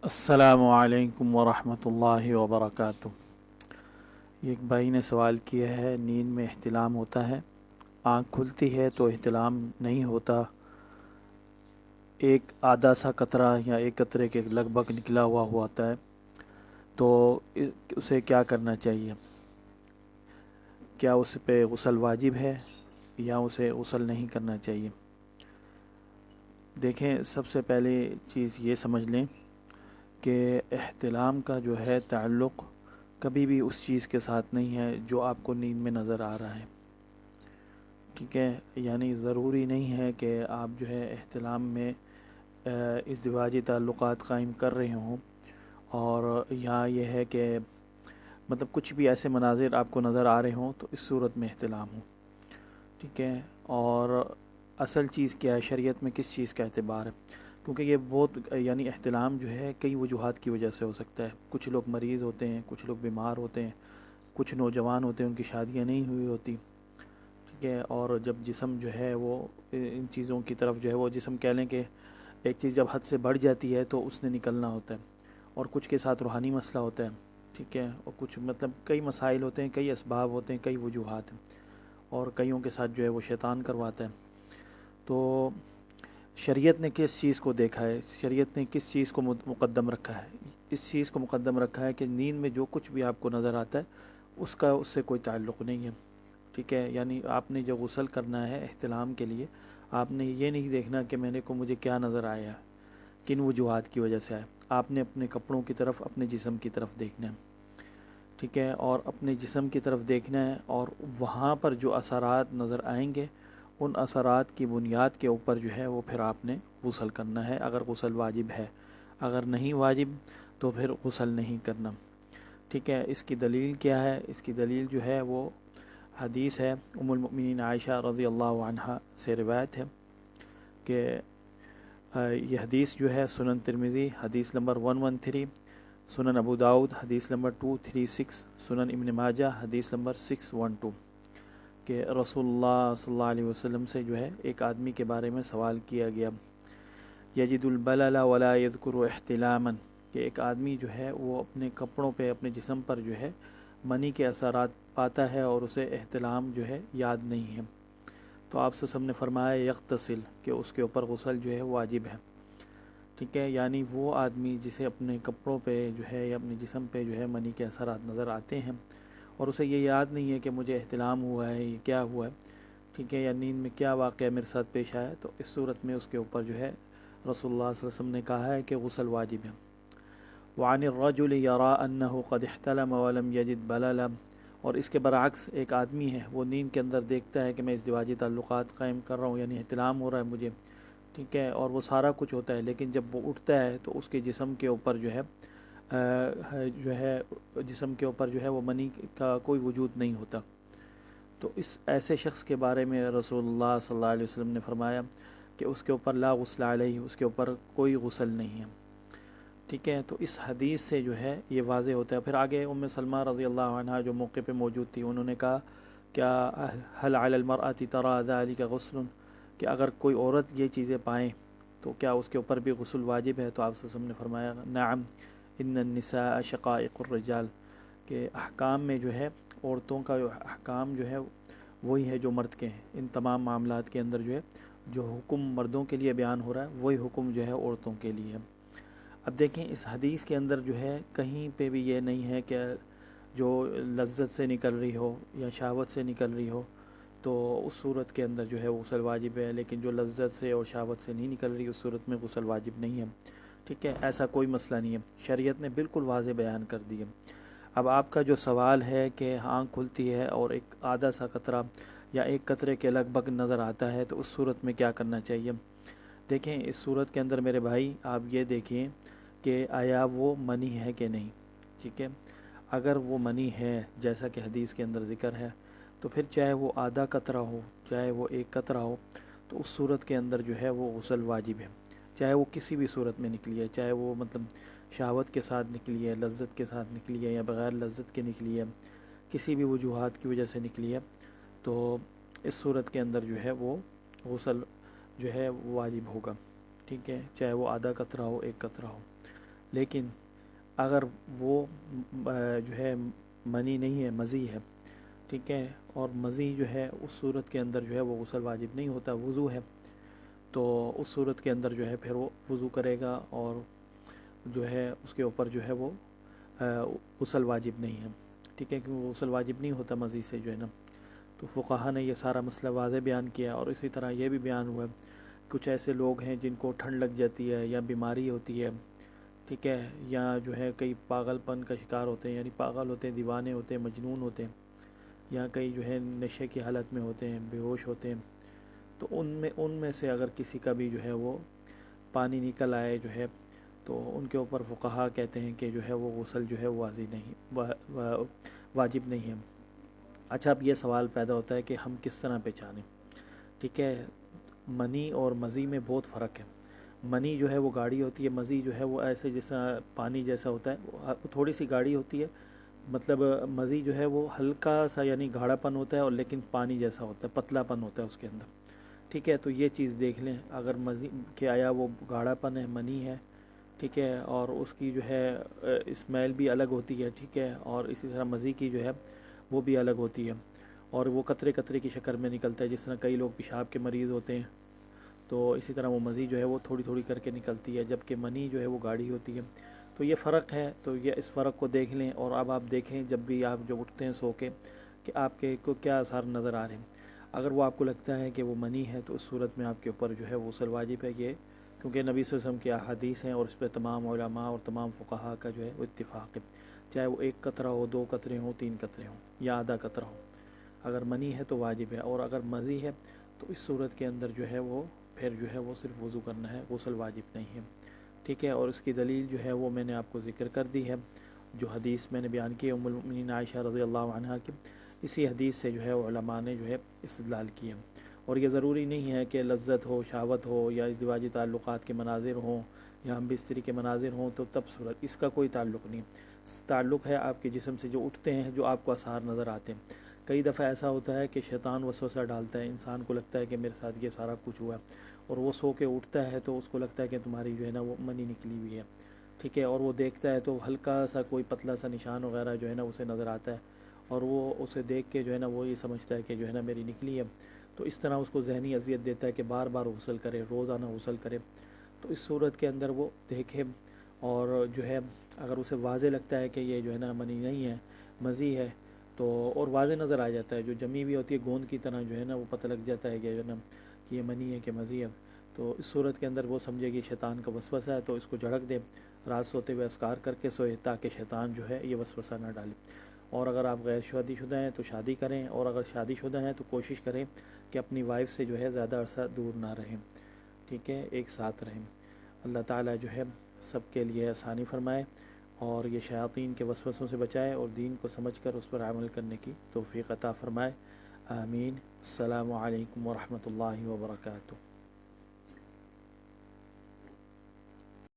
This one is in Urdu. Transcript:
السلام علیکم ورحمۃ اللہ وبرکاتہ۔ ایک بھائی نے سوال کیا ہے، نیند میں احتلام ہوتا ہے؟ آنکھ کھلتی ہے تو احتلام نہیں ہوتا، ایک آدھا سا قطرہ یا ایک قطرے کے لگ بھگ نکلا ہوا ہوتا ہے، تو اسے کیا کرنا چاہیے؟ کیا اس پہ غسل واجب ہے یا اسے غسل نہیں کرنا چاہیے؟ دیکھیں، سب سے پہلے چیز یہ سمجھ لیں کہ احتلام کا جو ہے تعلق کبھی بھی اس چیز کے ساتھ نہیں ہے جو آپ کو نیند میں نظر آ رہا ہے، ٹھیک ہے؟ یعنی ضروری نہیں ہے کہ آپ جو ہے احتلام میں ازدواجی تعلقات قائم کر رہے ہوں، اور یہاں یہ ہے کہ مطلب کچھ بھی ایسے مناظر آپ کو نظر آ رہے ہوں تو اس صورت میں احتلام ہو، ٹھیک ہے؟ اور اصل چیز کیا ہے، شریعت میں کس چیز کا اعتبار ہے؟ کیونکہ یہ بہت یعنی احتلام جو ہے کئی وجوہات کی وجہ سے ہو سکتا ہے۔ کچھ لوگ مریض ہوتے ہیں، کچھ لوگ بیمار ہوتے ہیں، کچھ نوجوان ہوتے ہیں ان کی شادیاں نہیں ہوئی ہوتی، ٹھیک ہے؟ اور جب جسم جو ہے وہ ان چیزوں کی طرف جو ہے وہ جسم کہہ لیں کہ ایک چیز جب حد سے بڑھ جاتی ہے تو اس نے نکلنا ہوتا ہے، اور کچھ کے ساتھ روحانی مسئلہ ہوتا ہے، ٹھیک ہے؟ اور کچھ مطلب کئی مسائل ہوتے ہیں، کئی اسباب ہوتے ہیں، کئی وجوہات ہیں، اور کئیوں کے ساتھ جو ہے وہ شیطان کرواتا ہے۔ تو شریعت نے کس چیز کو دیکھا ہے، شریعت نے کس چیز کو مقدم رکھا ہے؟ اس چیز کو مقدم رکھا ہے کہ نیند میں جو کچھ بھی آپ کو نظر آتا ہے اس سے کوئی تعلق نہیں ہے، ٹھیک ہے؟ یعنی آپ نے جو غسل کرنا ہے احتلام کے لیے، آپ نے یہ نہیں دیکھنا کہ مجھے کیا نظر آیا، کن وجوہات کی وجہ سے آیا۔ آپ نے اپنے کپڑوں کی طرف، اپنے جسم کی طرف دیکھنا ہے، ٹھیک ہے؟ اور اپنے جسم کی طرف دیکھنا ہے، اور وہاں پر جو اثرات نظر آئیں گے ان اثرات کی بنیاد کے اوپر جو ہے وہ پھر آپ نے غسل کرنا ہے، اگر غسل واجب ہے۔ اگر نہیں واجب تو پھر غسل نہیں کرنا، ٹھیک ہے؟ اس کی دلیل کیا ہے؟ اس کی دلیل جو ہے وہ حدیث ہے، ام المؤمنین عائشہ رضی اللہ عنہا سے روایت ہے کہ یہ حدیث جو ہے سنن ترمذی حدیث نمبر 113، سنن ابو داؤد حدیث نمبر 236، سنن ابن ماجہ حدیث نمبر 612، کہ رسول اللہ صلی اللہ علیہ وسلم سے جو ہے ایک آدمی کے بارے میں سوال کیا گیا، یجد البلل ولا یذکر احتلاما، کہ ایک آدمی جو ہے وہ اپنے کپڑوں پہ، اپنے جسم پر جو ہے منی کے اثرات پاتا ہے اور اسے احتلام جو ہے یاد نہیں ہے، تو آپ سے نے فرمایا یغتسل، کہ اس کے اوپر غسل جو ہے واجب ہے، ٹھیک ہے؟ یعنی وہ آدمی جسے اپنے کپڑوں پہ جو ہے یا اپنے جسم پہ جو ہے منی کے اثرات نظر آتے ہیں اور اسے یہ یاد نہیں ہے کہ مجھے احتلام ہوا ہے، یہ کیا ہوا ہے، ٹھیک ہے؟ یا نیند میں کیا واقعہ میرے ساتھ پیش آیا، تو اس صورت میں اس کے اوپر جو ہے رسول اللہ صلی اللہ علیہ وسلم نے کہا ہے کہ غسل واجب ہے۔ وعن الرجل يرى انه قد احتلم ولم يجد بللا، اور اس کے برعکس ایک آدمی ہے وہ نیند کے اندر دیکھتا ہے کہ میں ازدواجی تعلقات قائم کر رہا ہوں، یعنی احتلام ہو رہا ہے مجھے، ٹھیک ہے؟ اور وہ سارا کچھ ہوتا ہے، لیکن جب وہ اٹھتا ہے تو اس کے جسم کے اوپر جو ہے جسم کے اوپر جو ہے وہ منی کا کوئی وجود نہیں ہوتا، تو اس ایسے شخص کے بارے میں رسول اللہ صلی اللہ علیہ وسلم نے فرمایا کہ اس کے اوپر لا غسل علیہ، اس کے اوپر کوئی غسل نہیں ہے، ٹھیک ہے؟ تو اس حدیث سے جو ہے یہ واضح ہوتا ہے۔ پھر آگے ام سلمہ رضی اللہ عنہا جو موقع پہ موجود تھی، انہوں نے کہا کیا هل علی المرأة ترى ذلك غسل، کہ اگر کوئی عورت یہ چیزیں پائیں تو کیا اس کے اوپر بھی غسل واجب ہے؟ تو آپ سے نے فرمایا نعم ان النساء شقائق الرجال، کہ احکام میں جو ہے عورتوں کا جو احکام جو ہے وہی ہے جو مرد کے ہیں، ان تمام معاملات کے اندر جو ہے جو حکم مردوں کے لیے بیان ہو رہا ہے وہی حکم جو ہے عورتوں کے لیے ہے۔ اب دیکھیں اس حدیث کے اندر جو ہے کہیں پہ بھی یہ نہیں ہے کہ جو لذت سے نکل رہی ہو یا شہوت سے نکل رہی ہو تو اس صورت کے اندر جو ہے غسل واجب ہے، لیکن جو لذت سے اور شہوت سے نہیں نکل رہی اس صورت میں غسل واجب نہیں ہے، ٹھیک ہے؟ ایسا کوئی مسئلہ نہیں ہے، شریعت نے بالکل واضح بیان کر دی ہے۔ اب آپ کا جو سوال ہے کہ آنکھ کھلتی ہے اور ایک آدھا سا قطرہ یا ایک قطرے کے لگ بھگ نظر آتا ہے تو اس صورت میں کیا کرنا چاہیے؟ دیکھیں اس صورت کے اندر میرے بھائی آپ یہ دیکھیں کہ آیا وہ منی ہے کہ نہیں، ٹھیک ہے؟ اگر وہ منی ہے جیسا کہ حدیث کے اندر ذکر ہے تو پھر چاہے وہ آدھا قطرہ ہو چاہے وہ ایک قطرہ ہو تو اس صورت کے اندر جو ہے وہ غسل واجب ہے، چاہے وہ کسی بھی صورت میں نکلی ہے، چاہے وہ مطلب شہوت کے ساتھ نکلی ہے، لذت کے ساتھ نکلی ہے، یا بغیر لذت کے نکلی ہے، کسی بھی وجوہات کی وجہ سے نکلی ہے، تو اس صورت کے اندر جو ہے وہ غسل جو ہے واجب ہوگا، ٹھیک ہے؟ چاہے وہ آدھا قطرہ ہو ایک قطرہ ہو۔ لیکن اگر وہ جو ہے منی نہیں ہے، مزی ہے، ٹھیک ہے، اور مزی جو ہے اس صورت کے اندر جو ہے وہ غسل واجب نہیں ہوتا، وضو ہے، تو اس صورت کے اندر جو ہے پھر وہ وضو کرے گا اور جو ہے اس کے اوپر جو ہے وہ غسل واجب نہیں ہے، ٹھیک ہے، کیونکہ غسل واجب نہیں ہوتا مزی سے جو ہے نا۔ تو فقہا نے یہ سارا مسئلہ واضح بیان کیا، اور اسی طرح یہ بھی بیان ہوا کچھ ایسے لوگ ہیں جن کو ٹھنڈ لگ جاتی ہے یا بیماری ہوتی ہے، ٹھیک ہے، یا جو ہے کئی پاگل پن کا شکار ہوتے ہیں، یعنی پاگل ہوتے ہیں، دیوانے ہوتے ہیں، مجنون ہوتے ہیں، یا کئی جو ہے نشے کی حالت میں ہوتے ہیں، بے ہوش ہوتے ہیں، تو ان میں سے اگر کسی کا بھی جو ہے وہ پانی نکل آئے جو ہے، تو ان کے اوپر فقہا کہتے ہیں کہ جو ہے وہ غسل جو ہے واجب نہیں ہے۔ اچھا، اب یہ سوال پیدا ہوتا ہے کہ ہم کس طرح پہچانیں، ٹھیک ہے، منی اور مزی میں بہت فرق ہے۔ منی جو ہے وہ گاڑی ہوتی ہے، مزی جو ہے وہ ایسے جیسا پانی جیسا ہوتا ہے، وہ تھوڑی سی گاڑی ہوتی ہے، مطلب مزی جو ہے وہ ہلکا سا یعنی گاڑھا پن ہوتا ہے، اور لیکن پانی جیسا ہوتا ہے، پتلا پن ہوتا ہے اس کے اندر، ٹھیک ہے۔ تو یہ چیز دیکھ لیں، اگر مزی کہ آیا وہ گاڑھا پن ہے، منی ہے، ٹھیک ہے، اور اس کی جو ہے اسمیل بھی الگ ہوتی ہے، ٹھیک ہے، اور اسی طرح مزی کی جو ہے وہ بھی الگ ہوتی ہے، اور وہ قطرے قطرے کی شکل میں نکلتا ہے، جس طرح کئی لوگ پیشاب کے مریض ہوتے ہیں، تو اسی طرح وہ مزی جو ہے وہ تھوڑی تھوڑی کر کے نکلتی ہے، جبکہ منی جو ہے وہ گاڑھی ہوتی ہے۔ تو یہ فرق ہے، تو یہ اس فرق کو دیکھ لیں، اور اب آپ دیکھیں جب بھی آپ جب اٹھتے ہیں سو کے کہ آپ کے کو کیا آثار نظر آ رہے ہیں۔ اگر وہ آپ کو لگتا ہے کہ وہ منی ہے تو اس صورت میں آپ کے اوپر جو ہے غسل واجب ہے، یہ کیونکہ نبی صلی اللہ علیہ وسلم کی احادیث ہیں، اور اس پہ تمام علماء اور تمام فقہا کا جو ہے وہ اتفاق ہے، چاہے وہ ایک قطرہ ہو، 2 قطرے ہوں، 3 قطرے ہوں، یا آدھا قطرہ ہو، اگر منی ہے تو واجب ہے، اور اگر مزی ہے تو اس صورت کے اندر جو ہے وہ پھر جو ہے وہ صرف وضو کرنا ہے، غسل واجب نہیں ہے، ٹھیک ہے۔ اور اس کی دلیل جو ہے وہ میں نے آپ کو ذکر کر دی ہے، جو حدیث میں نے بیان کی ام المؤمنین عائشہ رضی اللہ عنہا کی، اسی حدیث سے جو ہے علماء نے جو ہے استدلال کیا۔ اور یہ ضروری نہیں ہے کہ لذت ہو، شہوت ہو، یا ازدواجی تعلقات کے مناظر ہوں، یا ہم بستری کے مناظر ہوں تو تب صورت، اس کا کوئی تعلق نہیں، تعلق ہے آپ کے جسم سے جو اٹھتے ہیں، جو آپ کو آثار نظر آتے ہیں۔ کئی دفعہ ایسا ہوتا ہے کہ شیطان وسوسہ ڈالتا ہے، انسان کو لگتا ہے کہ میرے ساتھ یہ سارا کچھ ہوا ہے، اور وہ سو کے اٹھتا ہے تو اس کو لگتا ہے کہ تمہاری جو ہے نا وہ منی نکلی ہوئی ہے، ٹھیک ہے، اور وہ دیکھتا ہے تو ہلکا سا کوئی پتلا سا نشان وغیرہ جو ہے نا اسے نظر آتا ہے، اور وہ اسے دیکھ کے جو ہے نا وہ یہ سمجھتا ہے کہ جو ہے نا میری نکلی ہے، تو اس طرح اس کو ذہنی اذیت دیتا ہے کہ بار بار غسل کرے، روزانہ غسل کرے۔ تو اس صورت کے اندر وہ دیکھے، اور جو ہے اگر اسے واضح لگتا ہے کہ یہ جو ہے نا منی نہیں ہے، مزی ہے، تو اور واضح نظر آ جاتا ہے، جو جمی ہوئی ہوتی ہے گوند کی طرح جو ہے نا وہ پتہ لگ جاتا ہے کہ جو ہے نا کہ یہ منی ہے کہ مزی ہے، تو اس صورت کے اندر وہ سمجھے کہ شیطان کا وسوسہ ہے، تو اس کو جھڑک دے، رات سوتے ہوئے اذکار کر کے سوئے، تاکہ شیطان جو ہے یہ وسوسہ نہ ڈالے۔ اور اگر آپ غیر شادی شدہ ہیں تو شادی کریں، اور اگر شادی شدہ ہیں تو کوشش کریں کہ اپنی وائف سے جو ہے زیادہ عرصہ دور نہ رہیں، ٹھیک ہے، ایک ساتھ رہیں۔ اللہ تعالیٰ جو ہے سب کے لیے آسانی فرمائے، اور یہ شیاطین کے وسوسوں سے بچائے، اور دین کو سمجھ کر اس پر عمل کرنے کی توفیق عطا فرمائے، آمین۔ السلام علیکم ورحمۃ اللہ وبرکاتہ۔